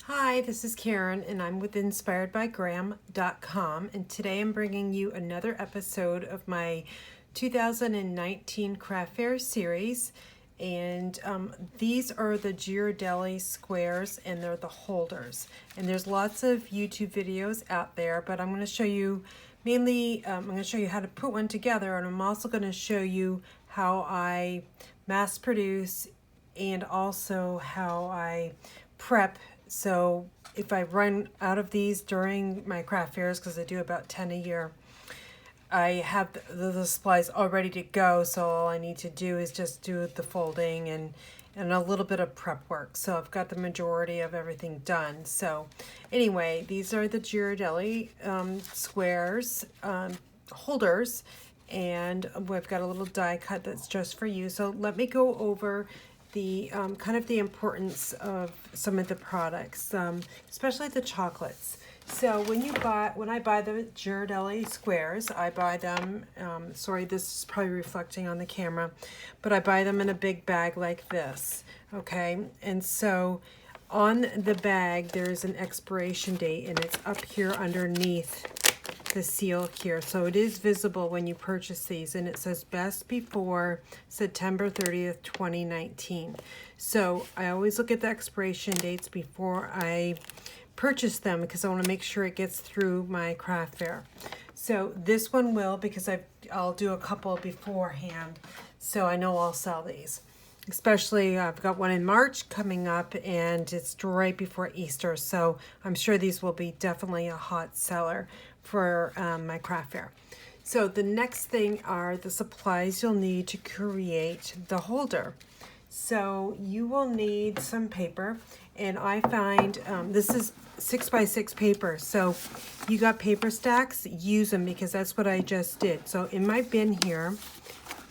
Hi, this is Karen, and I'm with inspiredbygram.com, and today I'm bringing you another episode of my 2019 craft fair series. And these are the Ghirardelli squares, and they're the holders. And there's lots of YouTube videos out there, but I'm going to show you mainly, I'm going to show you how to put one together, and I'm also going to show you how I mass produce and also how I prep. So if I run out of these during my craft fairs, because I do about 10 a year, I have the supplies all ready to go. So all I need to do is just do the folding and a little bit of prep work. So I've got the majority of everything done. So anyway, these are the Ghirardelli squares holders, and we've got a little die cut that's just for you. So let me go over the kind of the importance of some of the products, especially the chocolates. So when I buy the Ghirardelli squares, I buy them, sorry, this is probably reflecting on the camera, but I buy them in a big bag like this, okay? And so on the bag, there's an expiration date, and it's up here underneath the seal here. So it is visible when you purchase these, and it says best before September 30th, 2019. So I always look at the expiration dates before I purchase them because I want to make sure it gets through my craft fair. So this one will, because I'll do a couple beforehand, so I know I'll sell these. Especially I've got one in March coming up, and it's right before Easter, so I'm sure these will be definitely a hot seller for my craft fair. So the next thing are the supplies you'll need to create the holder. So you will need some paper, and I find this is 6x6 paper. So you got paper stacks, use them, because that's what I just did. So in my bin here,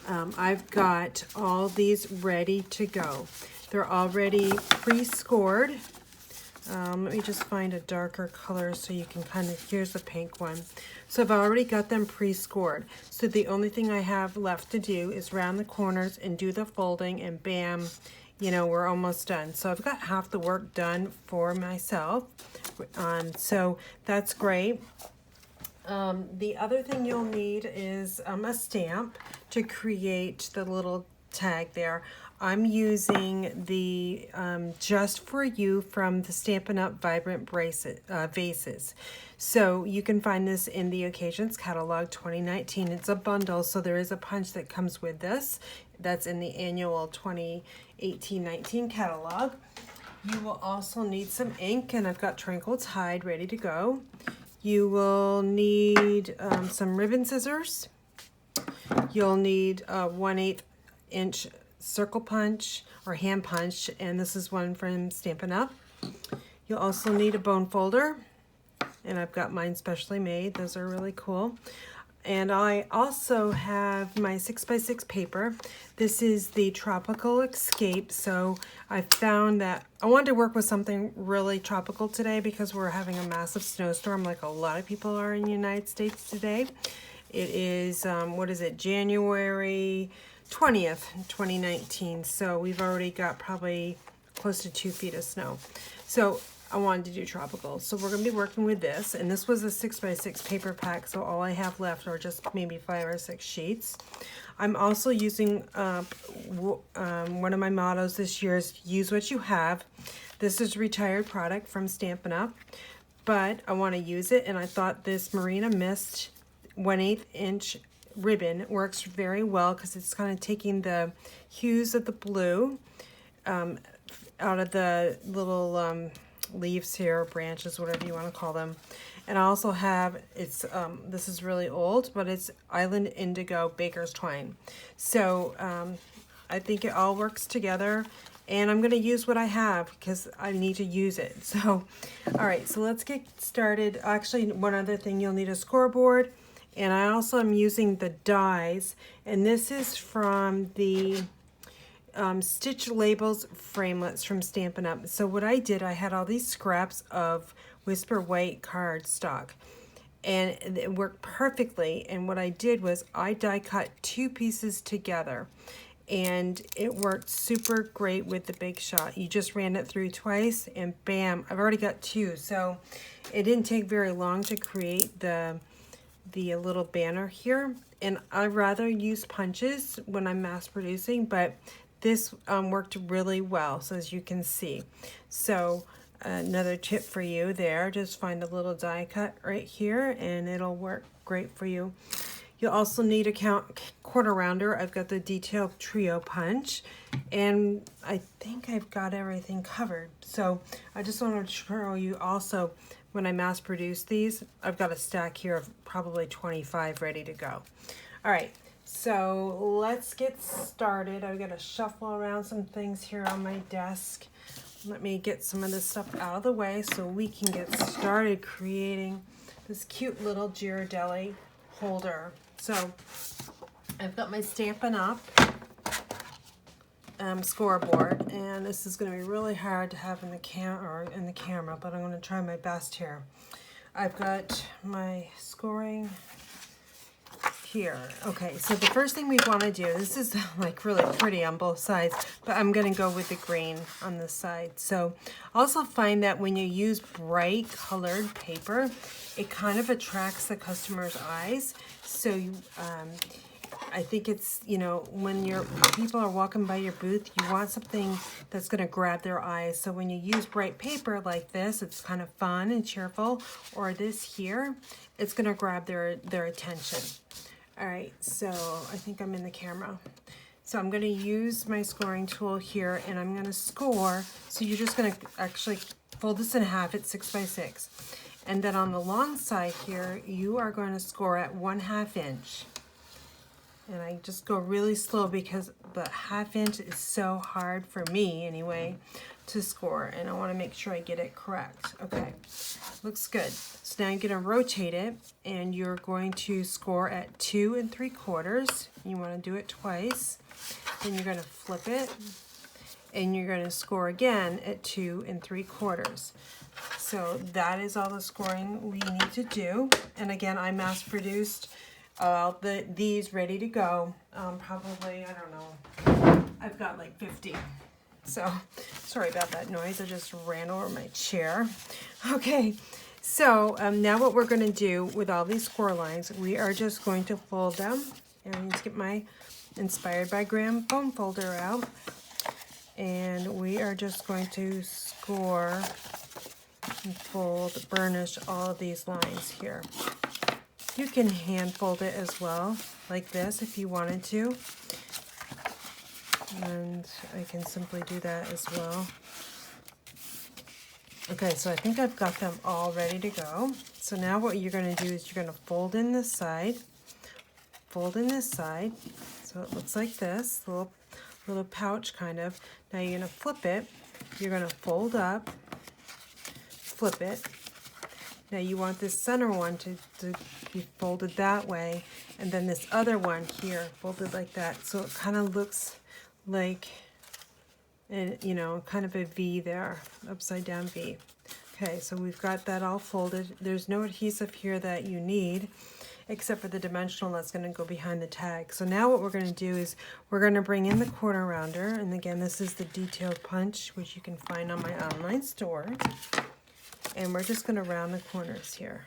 I've got all these ready to go. They're already pre-scored. Let me just find a darker color so you can kind of, here's the pink one. So I've already got them pre-scored. So the only thing I have left to do is round the corners and do the folding, and bam, you know, we're almost done. So I've got half the work done for myself. So that's great. The other thing you'll need is a stamp to create the little tag there. I'm using the Just For You from the Stampin' Up! Vibrant Vases. So you can find this in the Occasions Catalog 2019. It's a bundle, so there is a punch that comes with this. That's in the annual 2018-19 catalog. You will also need some ink, and I've got Tranquil Tide ready to go. You will need some ribbon scissors. You'll need a 1/8 inch circle punch or hand punch, and this is one from Stampin' Up! You'll also need a bone folder, and I've got mine specially made. Those are really cool. And I also have my 6x6 paper. This is the Tropical Escape. So I found that I wanted to work with something really tropical today because we're having a massive snowstorm like a lot of people are in the United States today. It is, what is it, January 20th, 2019. So we've already got probably close to 2 feet of snow. So I wanted to do tropical. So we're going to be working with this. And this was a 6x6 paper pack. So all I have left are just maybe 5 or 6 sheets. I'm also using, one of my mottos this year is use what you have. This is a retired product from Stampin' Up! But I want to use it. And I thought this Marina Mist 1/8 inch ribbon works very well because it's kind of taking the hues of the blue out of the little leaves here, branches, whatever you want to call them. And I also have, it's this is really old, but it's Island Indigo Baker's Twine. So I think it all works together, and I'm going to use what I have because I need to use it. So all right, so let's get started. Actually, one other thing, you'll need a scoreboard. And I also am using the dies, and this is from the Stitch Labels Framelits from Stampin' Up! So what I did, I had all these scraps of Whisper White cardstock, and it worked perfectly. And what I did was I die cut 2 pieces together, and it worked super great with the Big Shot. You just ran it through twice and bam, I've already got 2. So it didn't take very long to create the little banner here. And I rather use punches when I'm mass producing, but this worked really well, so as you can see. So another tip for you there, just find a little die cut right here and it'll work great for you. You'll also need a quarter rounder. I've got the detailed trio punch, and I think I've got everything covered. So I just want to show you also, when I mass produce these, I've got a stack here of probably 25 ready to go. All right, so let's get started. I've got to shuffle around some things here on my desk. Let me get some of this stuff out of the way so we can get started creating this cute little Ghirardelli holder. So I've got my Stampin' Up scoreboard, and this is going to be really hard to have in the camera, but I'm going to try my best here. I've got my scoring here. Okay, so the first thing we want to do, this is like really pretty on both sides, but I'm going to go with the green on this side. So also find that when you use bright colored paper, it kind of attracts the customer's eyes. So you, I think it's, you know, when people are walking by your booth, you want something that's going to grab their eyes. So when you use bright paper like this, it's kind of fun and cheerful, or this here, it's going to grab their attention. All right, so I think I'm in the camera. So I'm going to use my scoring tool here, and I'm going to score. So you're just going to actually fold this in half at 6 by 6. And then on the long side here, you are going to score at 1/2 inch. And I just go really slow because the 1/2 inch is so hard for me anyway to score, and I want to make sure I get it correct. Okay, looks good. So now you're going to rotate it, and you're going to score at 2 3/4. You want to do it twice. Then you're going to flip it, and you're going to score again at 2 3/4. So that is all the scoring we need to do. And again, I mass produced these ready to go. Probably, I don't know, I've got like 50. So sorry about that noise, I just ran over my chair. Okay, so now what we're going to do with all these score lines, we are just going to fold them. And I need to get my Inspired by Graham foam folder out, and we are just going to score and fold, burnish all of these lines here. You can hand fold it as well, like this, if you wanted to. And I can simply do that as well. Okay, so I think I've got them all ready to go. So now what you're going to do is you're going to fold in this side, fold in this side, so it looks like this, little pouch kind of. Now you're going to flip it, you're going to fold up, flip it. Now you want this center one to be folded that way, and then this other one here folded like that, so it kind of looks like, you know, kind of a V there, upside down V. Okay, so we've got that all folded. There's no adhesive here that you need, except for the dimensional that's going to go behind the tag. So now what we're going to do is we're going to bring in the corner rounder, and again, this is the detailed punch, which you can find on my online store. And we're just going to round the corners here.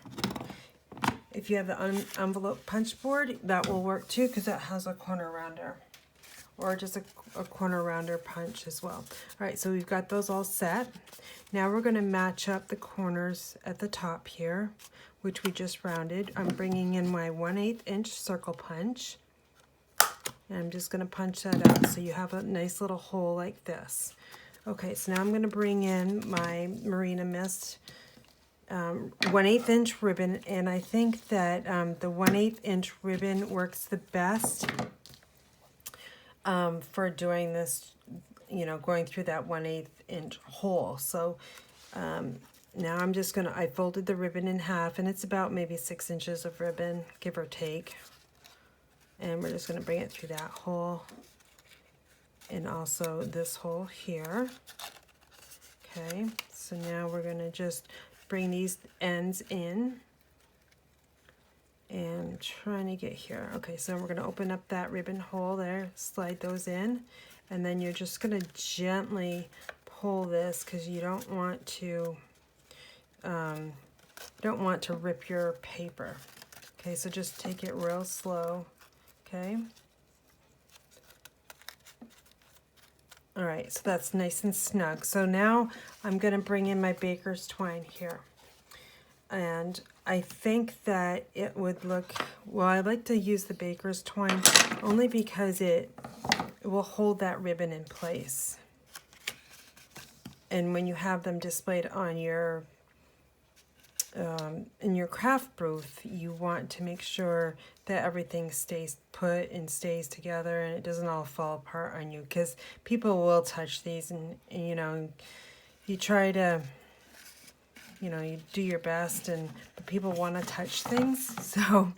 If you have the envelope punch board, that will work too, because that has a corner rounder, or just a corner rounder punch as well. All right, so we've got those all set. Now we're going to match up the corners at the top here, which we just rounded. I'm bringing in my 1/8 inch circle punch, and I'm just going to punch that out so you have a nice little hole like this. Okay, so now I'm going to bring in my Marina Mist 1/8 inch ribbon, and I think that the 1/8 inch ribbon works the best for doing this, you know, going through that 1/8 inch hole. So now I'm just going to, I folded the ribbon in half, and it's about maybe 6 inches of ribbon, give or take. And we're just going to bring it through that hole. And also this hole here. Okay, so now we're going to just bring these ends in And trying to get here. Okay, so we're going to open up that ribbon hole there, slide those in, and then you're just going to gently pull this because you don't want to rip your paper. Okay, so just take it real slow. Okay. All right, so that's nice and snug. So now I'm going to bring in my baker's twine here. And I think that it would look, well, I like to use the baker's twine only because it will hold that ribbon in place. And when you have them displayed on your in your craft booth, you want to make sure that everything stays put and stays together and it doesn't all fall apart on you, because people will touch these and you know, you try to, you know, you do your best, but people want to touch things. So,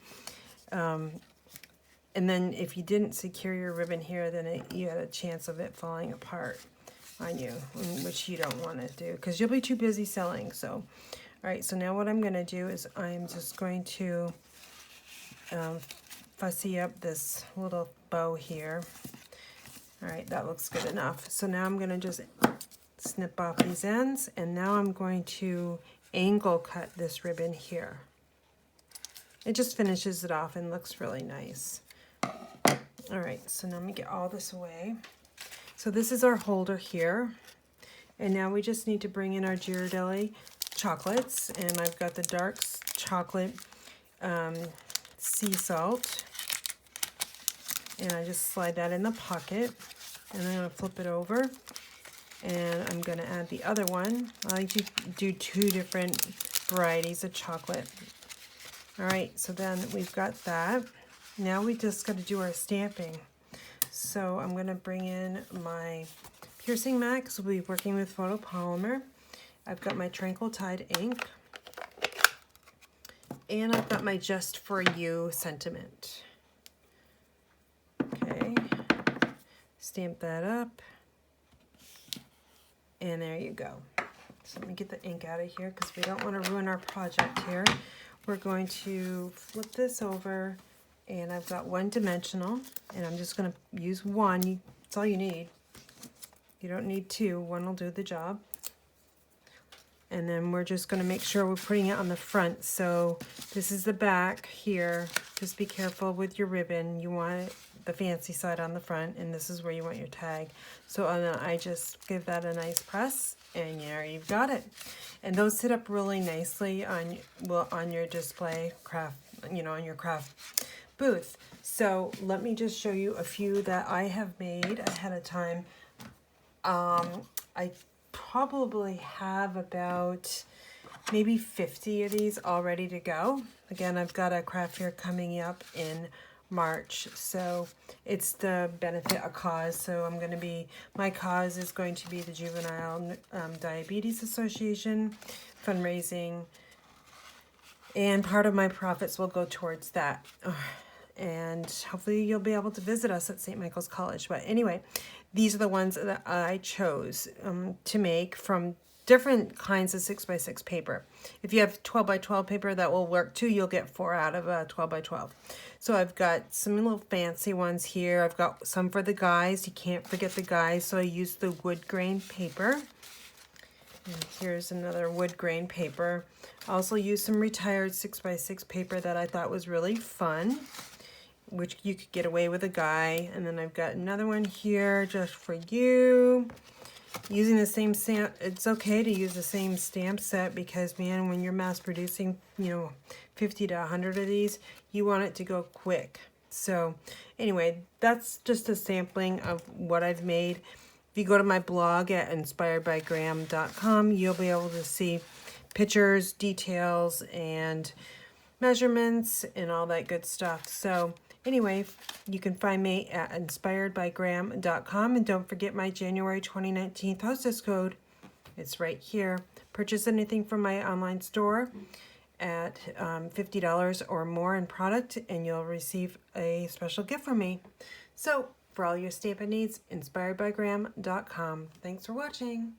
and then if you didn't secure your ribbon here, then you had a chance of it falling apart on you, which you don't want to do because you'll be too busy selling. So, all right, so now what I'm going to do is I'm just going to fussy up this little bow here. All right, that looks good enough. So now I'm going to just snip off these ends, and now I'm going to angle cut this ribbon here. It just finishes it off and looks really nice. All right, so now let me get all this away. So this is our holder here, and now we just need to bring in our Ghirardelli chocolates, and I've got the dark chocolate sea salt, and I just slide that in the pocket, and I'm going to flip it over, and I'm going to add the other one. I like to do 2 different varieties of chocolate. All right, so then we've got that. Now we just got to do our stamping. So I'm going to bring in my piercing mat because we'll be working with photopolymer. I've got my Tranquil Tide ink, and I've got my Just For You sentiment. Okay, stamp that up, and there you go. So let me get the ink out of here because we don't want to ruin our project here. We're going to flip this over, and I've got 1 dimensional, and I'm just going to use 1. That's all you need. You don't need 2. 1 will do the job. And then we're just going to make sure we're putting it on the front. So this is the back here. Just be careful with your ribbon. You want it, the fancy side on the front, and this is where you want your tag. So I just give that a nice press, and there you've got it. And those sit up really nicely on your display craft, you know, on your craft booth. So let me just show you a few that I have made ahead of time. I probably have about maybe 50 of these all ready to go. Again, I've got a craft fair coming up in March, so it's the benefit a cause. So my cause is going to be the Juvenile Diabetes Association fundraising, and part of my profits will go towards that. And hopefully you'll be able to visit us at St. Michael's College. But anyway, these are the ones that I chose to make from different kinds of 6x6 paper. If you have 12x12 paper, that will work too. You'll get 4 out of a 12x12. So I've got some little fancy ones here. I've got some for the guys. You can't forget the guys, so I used the wood grain paper. And here's another wood grain paper. I also used some retired 6x6 paper that I thought was really fun, which you could get away with a guy. And then I've got another one here just for you. Using the same stamp, it's okay to use the same stamp set because, man, when you're mass producing, 50 to 100 of these, you want it to go quick. So anyway, that's just a sampling of what I've made. If you go to my blog at inspiredbygraham.com, you'll be able to see pictures, details, and measurements, and all that good stuff. So anyway, you can find me at inspiredbygraham.com, and don't forget my January 2019 hostess code. It's right here. Purchase anything from my online store at $50 or more in product, and you'll receive a special gift from me. So for all your Stampin' needs, inspiredbygraham.com. Thanks for watching.